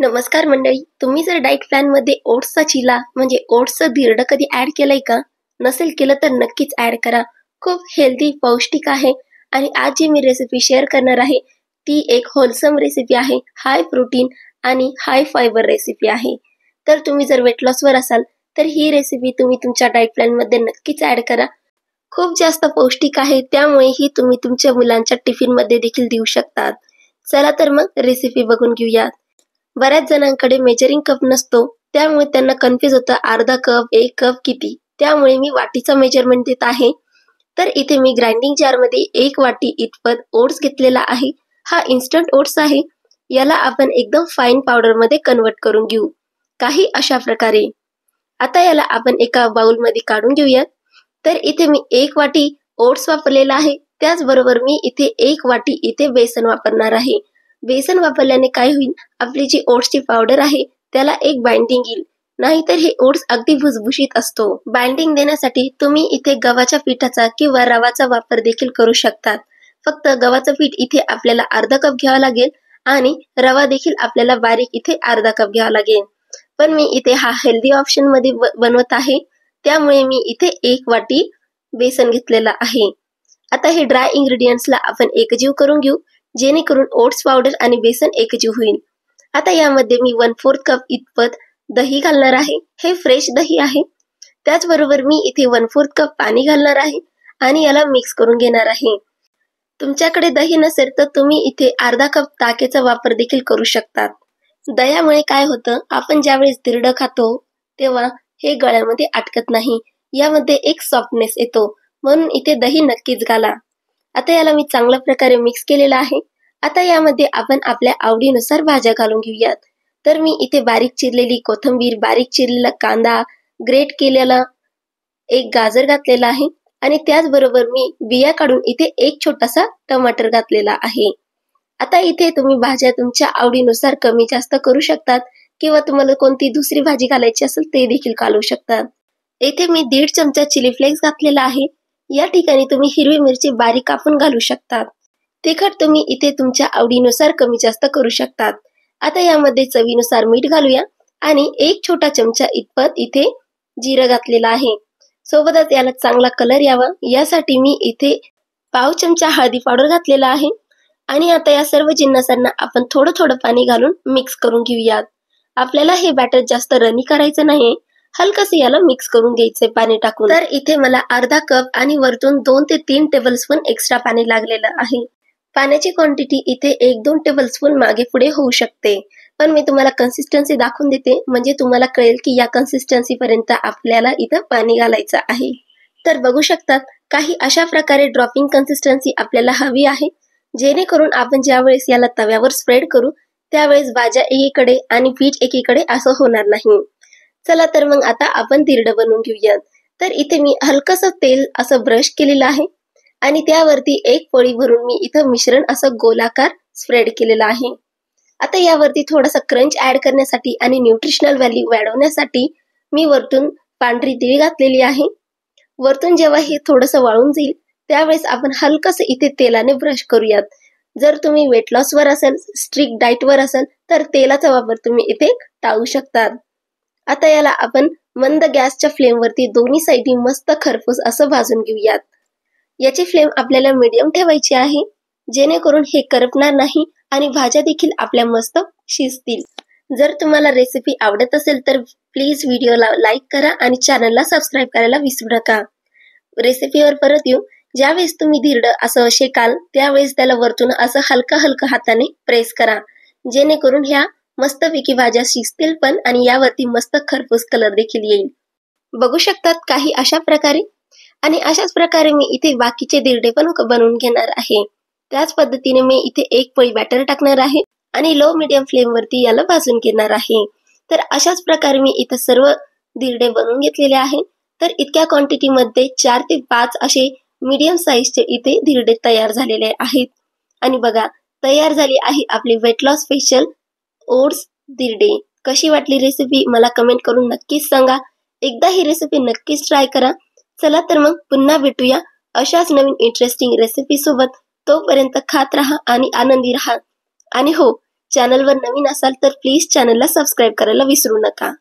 नमस्कार मंडळी, तुम्ही जर डाएट प्लॅन मध्ये ओट्सचा चिला म्हणजे ओट्सचं धिरडं कधी ऍड केलंय का? नसेल केलं तर नक्कीच ऍड करा. खूप हेल्दी, पौष्टिक आहे. आणि आज जी मी रेसिपी शेअर करणार आहे ती एक होलसम रेसिपी आहे. हाय प्रोटीन आणि हाय फायबर रेसिपी आहे. तर तुम्ही जर वेट लॉस वर असाल तर ही रेसिपी तुम्ही तुमच्या डाएट प्लॅन मध्ये नक्कीच ऍड करा. खूप जास्त पौष्टिक आहे, त्यामुळे ही तुम्ही तुमच्या मुलांच्या टिफिन मध्ये देखील देऊ शकतात. चला तर मग रेसिपी बघून घेऊया. बऱ्याच जणांकडे मेजरिंग कप नसतो, त्यामुळे त्यांना कन्फ्यूज होतं अर्धा कप, एक कप किती. त्यामुळे मी वाटीचा मेजरमेंट देत आहे. तर इथे मी ग्राइंडिंग जार मध्ये 1 वाटी इतपत ओट्स घेतलेला आहे. हा इन्स्टंट ओट्स आहे. याला आपण एकदम फाईन पावडर मध्ये कन्वर्ट करून घेऊ, काही अशा प्रकारे. आता याला आपण एका बाउल मध्ये काढून घेऊयात. तर इथे मी 1 वाटी ओट्स वापरलेला आहे. त्याचबरोबर मी इथे 1 वाटी इथे बेसन वापरणार आहे. बेसन वापरल्याने काय होईल, आपली जी ओट्सची पावडर आहे त्याला एक बाइंडिंग येईल. नाहीतर हे ओट्स अगदी भुसभुशीत असतो. बाइंडिंग देण्यासाठी तुम्ही इथे गव्हाच्या पिठाचा किंवा रवाचा वापर देखील करू शकतात. फक्त गव्हाचं पीठ इथे आपल्याला अर्धा कप घ्यावा लागेल आणि रवा देखील आपल्याला बारीक इथे अर्धा कप घ्यावा लागेल. पण मी इथे हा हेल्दी ऑप्शन मध्ये बनवत आहे, त्यामुळे मी इथे 1 वाटी बेसन घेतलेला आहे. आता हे ड्राय इंग्रेडियंट्सला आपण एकजीव करून घेऊ, जेणेकरून ओट्स पावडर आणि बेसन एकजीव होईल. आता यामध्ये मी 1/4 कप इतपत दही घालणार आहे. हे फ्रेश दही आहे. त्याचबरोबर मी इथे 1/4 कप पाणी घालणार आहे आणि याला मिक्स करून घेणार आहे. तुमच्याकडे दही नसेल तर तुम्ही इथे अर्धा कप ताकेचा वापर देखील करू शकतात. दह्यामुळे काय होतं, आपण ज्यावेळेस धिरडं खातो तेव्हा हे गळ्यामध्ये अटकत नाही. यामध्ये एक सॉफ्टनेस येतो, म्हणून इथे दही नक्कीच घाला. आता याला मी चांगल्या प्रकारे मिक्स केलेला आहे. आता यामध्ये आपण आपल्या आवडीनुसार भाज्या घालून घेऊयात. तर मी इथे बारीक चिरलेली कोथिंबीर, बारीक चिरलेला कांदा, ग्रेट केलेला एक गाजर घातलेला आहे आणि त्याचबरोबर मी बिया काढून इथे एक छोटासा टमाटर घातलेला आहे. आता इथे तुम्ही भाज्या तुमच्या आवडीनुसार कमी जास्त करू शकतात किंवा तुम्हाला कोणती दुसरी भाजी घालायची असेल ते देखील घालू शकतात. इथे मी 1.5 चमचा चिली फ्लेक्स घातलेला आहे. या ठिकाणी तुम्ही हिरवी मिरची बारीक कापून घालू शकतात. तिखट तुम्ही इथे तुमच्या आवडीनुसार कमी जास्त करू शकतात. आता यामध्ये चवीनुसार मीठ घालूया आणि 1 छोटा चमचा इतपत इथे जिरं घातलेला आहे. सोबतच याला चांगला कलर यावा यासाठी मी इथे पाव चमचा हळदी पावडर घातलेला आहे. आणि आता या सर्व जिन्नसांना आपण थोडं थोडं पाणी घालून मिक्स करून घेऊयात. आपल्याला हे बॅटर जास्त रनी करायचं नाही, हलकसे याला मिक्स करून घ्यायचे पाणी टाकून. तर इथे मला अर्धा कप आणि वरतून 2 ते 3 टेबलस्पून एक्स्ट्रा पाणी लागलेलं आहे. पाण्याची क्वांटिटी इथे 1-2 टेबलस्पून मागे पुढे होऊ शकते, पण मी तुम्हाला कन्सिस्टन्सी दाखवून देते, म्हणजे तुम्हाला कळेल की या कन्सिस्टन्सी पर्यंत आपल्याला इथं पाणी घालायचं आहे. तर बघू शकतात, काही अशा प्रकारे ड्रॉपिंग कन्सिस्टन्सी आपल्याला हवी आहे, जेणेकरून आपण ज्यावेळेस याला तव्यावर स्प्रेड करू त्यावेळेस भाज्या एकीकडे आणि पीठ एकीकडे असं होणार नाही. चला तर मग आता आपण धिरडं बनवून घेऊयात. तर इथे मी हलकसं तेल असं ब्रश केलेलं आहे आणि त्यावरती एक पोळी भरून मी इथं मिश्रण असं गोलाकार स्प्रेड केलेलं आहे. आता यावरती थोडासा क्रंच ऍड करण्यासाठी आणि न्यूट्रिशनल व्हॅल्यू वाढवण्यासाठी मी वरतून पांढरी तीळ घातलेली आहे. वरतून जेव्हा हे थोडंसं वाळून जाईल त्यावेळेस आपण हलकसं इथे तेलाने ब्रश करूयात. जर तुम्ही वेट लॉस वर असाल, स्ट्रिक्ट डाएट वर असाल तर तेलाचा वापर तुम्ही इथे टाळू शकतात. आता याला आपण मंद गॅसच्या फ्लेम वरती दोन्ही साईडनी मस्त खरपूस असं भाजून घेऊयात. याची फ्लेम आपल्याला मीडियम ठेवायची आहे, जेणेकरून हे करपणार नाही आणि भाज्या देखील आपल्या मस्त शिजतील. जर तुम्हाला रेसिपी आवडत असेल तर प्लीज व्हिडिओला लाईक करा आणि चॅनलला सबस्क्राईब करायला विसरू नका. रेसिपीवर परत येऊ. ज्यावेळेस तुम्ही धिरडं असं शेकाल त्यावेळेस त्याला वरतून असं हलका हलका हाताने प्रेस करा, जेणेकरून ह्या मस्तपैकी भाज्या शिजतील पण आणि यावरती मस्त खरपूस कलर देखील येईल. बघू शकतात काही अशा प्रकारे. आणि अशाच प्रकारे मी इथे बाकीचे धिरडे पण बनवून घेणार आहे. त्याच पद्धतीने मी इथे एक पळी बॅटर टाकणार आहे आणि लो मीडियम फ्लेम वरती याला भाजून घेणार आहे. तर अशाच प्रकारे मी इथे सर्व धिरडे बनवून घेतलेले आहे. तर इतक्या क्वांटिटी मध्ये 4 ते 5 असे मीडियम साईजचे इथे धिरडे तयार झालेले आहेत. आणि बघा, तयार झाली आहे आपली वेट लॉस स्पेशल ओट्स धिरडे. कशी वाटली रेसिपी मला कमेंट करून नक्कीच सांगा. एकदा ही रेसिपी नक्कीच ट्राय करा. चला तर मग पुन्हा भेटूया अशाच नवीन इंटरेस्टिंग रेसिपी सोबत. तोपर्यंत खात राहा आणि आनंदी राहा. आणि हो, चॅनलवर नवीन असाल तर प्लीज चॅनलला सबस्क्राईब करायला विसरू नका.